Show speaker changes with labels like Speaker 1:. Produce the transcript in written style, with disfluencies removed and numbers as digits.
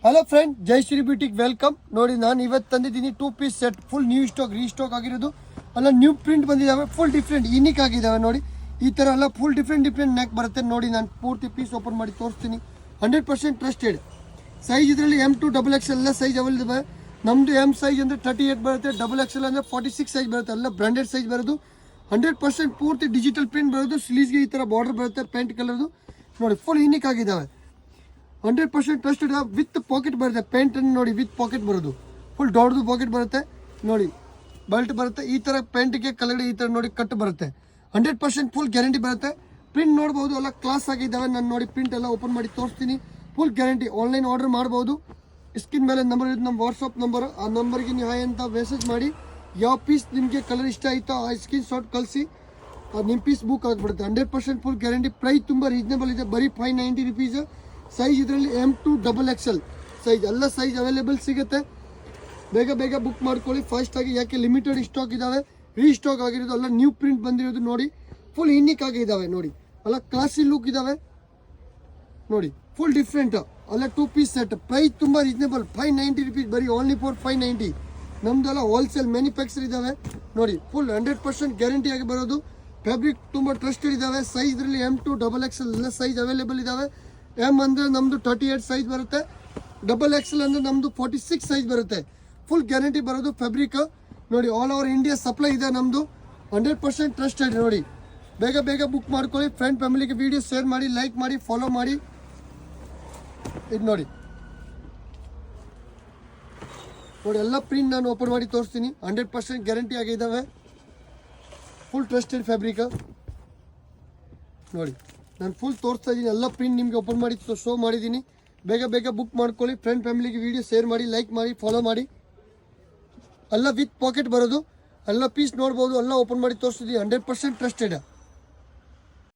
Speaker 1: Hello friend, Jai Shri ಬ್ಯೂಟಿಗೆ welcome. ನೋಡಿ, ನಾನು ಇವತ್ತು ತಂದಿದ್ದೀನಿ 2 piece set, full new stock, restock ಆಗಿರೋದು. ಅಲ್ಲ ನ್ಯೂ ಪ್ರಿಂಟ್ ಬಂದಿದ್ದಾವೆ, ಫುಲ್ ಡಿಫ್ರೆಂಟ್ ಯೂನಿಕ್ ಆಗಿದ್ದಾವೆ. ನೋಡಿ, ಈ ಥರ ಎಲ್ಲ ಫುಲ್ ಡಿಫ್ರೆಂಟ್ ನೆಕ್ ಬರುತ್ತೆ. ನೋಡಿ, ನಾನು ಪೂರ್ತಿ ಪೀಸ್ ಓಪನ್ ಮಾಡಿ ತೋರಿಸ್ತೀನಿ. 100% ಟ್ರಸ್ಟೆಡ್ ಸೈಜ್. ಇದರಲ್ಲಿ M2 XXL ಎಲ್ಲ ಸೈಜ್ ಅವೈಲೇಬಲ್ ಇದೆ. ನಮ್ಮದು M ಸೈಜ್ ಅಂದರೆ 38 ಬರುತ್ತೆ, XXL ಅಂದರೆ 46 ಸೈಜ್ ಬರುತ್ತೆ. ಎಲ್ಲ ಬ್ರ್ಯಾಂಡೆಡ್ ಸೈಜ್ ಬರೋದು. 100% ಪೂರ್ತಿ ಡಿಜಿಟಲ್ ಪ್ರಿಂಟ್ ಬರೋದು. ಸ್ಲೀವ್ಸ್ಗೆ ಈ ಥರ ಬಾರ್ಡರ್ ಬರುತ್ತೆ, ಪ್ಯಾಂಟ್ ಕಲರ್ದು. ನೋಡಿ, ಫುಲ್ ಯೂನಿಕ್ ಆಗಿದ್ದಾವೆ. 100% ಟ್ರಸ್ಟೆಡ್ ವಿತ್ ಪಾಕೆಟ್ ಬರುತ್ತೆ. ಪ್ಯಾಂಟ್ ಅನ್ನು ನೋಡಿ, ವಿತ್ ಪಾಕೆಟ್ ಬರೋದು. ಫುಲ್ ದೊಡ್ಡದು ಪಾಕೆಟ್ ಬರುತ್ತೆ. ನೋಡಿ, ಬೆಲ್ಟ್ ಬರುತ್ತೆ. ಈ ಥರ ಪ್ಯಾಂಟಿಗೆ ಕೆಳಗಡೆ ಈ ಥರ ನೋಡಿ ಕಟ್ ಬರುತ್ತೆ. 100% ಫುಲ್ ಗ್ಯಾರಂಟಿ ಬರುತ್ತೆ. ಪ್ರಿಂಟ್ ನೋಡ್ಬೋದು, ಎಲ್ಲ ಕ್ಲಾಸ್ ಆಗಿದ್ದಾವೆ. ನಾನು ನೋಡಿ ಪ್ರಿಂಟ್ ಎಲ್ಲ ಓಪನ್ ಮಾಡಿ ತೋರಿಸ್ತೀನಿ. Full guarantee. ಆನ್ಲೈನ್ ಆರ್ಡರ್ ಮಾಡ್ಬೋದು. ಸ್ಕ್ರೀನ್ ಮೇಲೆ ನಂಬರ್ ಇದೆ, ನಮ್ಮ ವಾಟ್ಸಪ್ ನಂಬರ್. ಆ ನಂಬರ್ಗೆ ನೀವು ಹಾಯ್ ಅಂತ ಮೆಸೇಜ್ ಮಾಡಿ. ಯಾವ ಪೀಸ್ ನಿಮಗೆ ಕಲರ್ ಇಷ್ಟ ಆಯಿತೋ ಆ ಸ್ಕ್ರೀನ್ ಶಾಟ್ ಕಳಿಸಿ, ನಿಮ್ಮ ಪೀಸ್ ಬುಕ್ ಆಗಿಬಿಡುತ್ತೆ. 100% ಫುಲ್ ಗ್ಯಾರಂಟಿ. ಪ್ರೈಸ್ ತುಂಬ ರೀಸನೇಬಲ್ ಇದೆ, ಬರೀ 590 ರುಪೀಸ್. ಸೈಜ್ ಇದರಲ್ಲಿ M2 XXL ಸೈಜ್, ಎಲ್ಲ ಸೈಜ್ ಅವೈಲೇಬಲ್ ಸಿಗುತ್ತೆ. ಬೇಗ ಬೇಗ ಬುಕ್ ಮಾಡ್ಕೊಳ್ಳಿ ಫಾಸ್ಟಾಗಿ, ಯಾಕೆ ಲಿಮಿಟೆಡ್ ಸ್ಟಾಕ್ ಇದ್ದಾವೆ. ರೀಸ್ಟಾಕ್ ಆಗಿರೋದು, ಎಲ್ಲ ನ್ಯೂ ಪ್ರಿಂಟ್ ಬಂದಿರೋದು. ನೋಡಿ, ಫುಲ್ ಯೂನಿಕ್ ಆಗಿದ್ದಾವೆ. ನೋಡಿ, ಎಲ್ಲ ಕ್ಲಾಸಿ ಲುಕ್ ಇದ್ದಾವೆ. ನೋಡಿ, ಫುಲ್ ಡಿಫ್ರೆಂಟ್. ಅಲ್ಲ 2 ಪೀಸ್ ಸೆಟ್. ಪ್ರೈಸ್ ತುಂಬ ರೀಸನೇಬಲ್, 590 ರುಪೀಸ್, ಬರೀ ಓನ್ಲಿ ಫಾರ್ 590. ನಮ್ದೆಲ್ಲ ಹೋಲ್ಸೇಲ್ ಮ್ಯಾನುಫ್ಯಾಕ್ಚರ್ ಇದ್ದಾವೆ. ನೋಡಿ, ಫುಲ್ 100% ಗ್ಯಾರಂಟಿ ಆಗಿ ಬರೋದು. ಫ್ಯಾಬ್ರಿಕ್ ತುಂಬ ಟ್ರಸ್ಟೆಡ್ ಇದ್ದಾವೆ. ಸೈಜ್ ಇದರಲ್ಲಿ M2 XXL ಎಲ್ಲ ಸೈಜ್ ಅವೈಲೇಬಲ್ ಇದ್ದಾವೆ. M ಅಂದರೆ ನಮ್ಮದು 38 ಸೈಜ್ ಬರುತ್ತೆ. XXL ಅಂದರೆ ನಮ್ಮದು 46 ಸೈಜ್ ಬರುತ್ತೆ. ಫುಲ್ ಗ್ಯಾರಂಟಿ ಬರೋದು ಫ್ಯಾಬ್ರಿಕ್. ನೋಡಿ, ಆಲ್ ಓವರ್ ಇಂಡಿಯಾ ಸಪ್ಲೈ ಇದೆ ನಮ್ಮದು. 100% ಟ್ರಸ್ಟೆಡ್. ನೋಡಿ, ಬೇಗ ಬೇಗ ಬುಕ್ ಮಾಡ್ಕೊಳ್ಳಿ. ಫ್ರೆಂಡ್ ಫ್ಯಾಮಿಲಿಗೆ ವಿಡಿಯೋ ಶೇರ್ ಮಾಡಿ, ಲೈಕ್ ಮಾಡಿ, ಫಾಲೋ ಮಾಡಿ. ಇದು ನೋಡಿ, ಎಲ್ಲ ಪ್ರಿಂಟ್ ನಾನು ಓಪನ್ ಮಾಡಿ ತೋರಿಸ್ತೀನಿ. 100% ಗ್ಯಾರಂಟಿ ಆಗಿದ್ದಾವೆ. Full trusted fabric. ನೋಡಿ, ನಾನು ಫುಲ್ ತೋರಿಸ್ತಾ ಇದ್ದೀನಿ. ಎಲ್ಲ ಪ್ರಿಂಟ್ ನಿಮಗೆ ಓಪನ್ ಮಾಡಿ ಶೋ ಮಾಡಿದ್ದೀನಿ. ಬೇಗ ಬೇಗ ಬುಕ್ ಮಾಡ್ಕೊಳ್ಳಿ. ಫ್ರೆಂಡ್ ಫ್ಯಾಮಿಲಿಗೆ ವಿಡಿಯೋ ಶೇರ್ ಮಾಡಿ, ಲೈಕ್ ಮಾಡಿ, ಫಾಲೋ ಮಾಡಿ. ಎಲ್ಲ ವಿತ್ ಪಾಕೆಟ್ ಬರೋದು. ಎಲ್ಲ ಪೀಸ್ ನೋಡ್ಬೋದು. ಎಲ್ಲ ಓಪನ್ ಮಾಡಿ ತೋರಿಸ್ತಿದ್ದೀನಿ. 100% ಟ್ರಸ್ಟೆಡ್.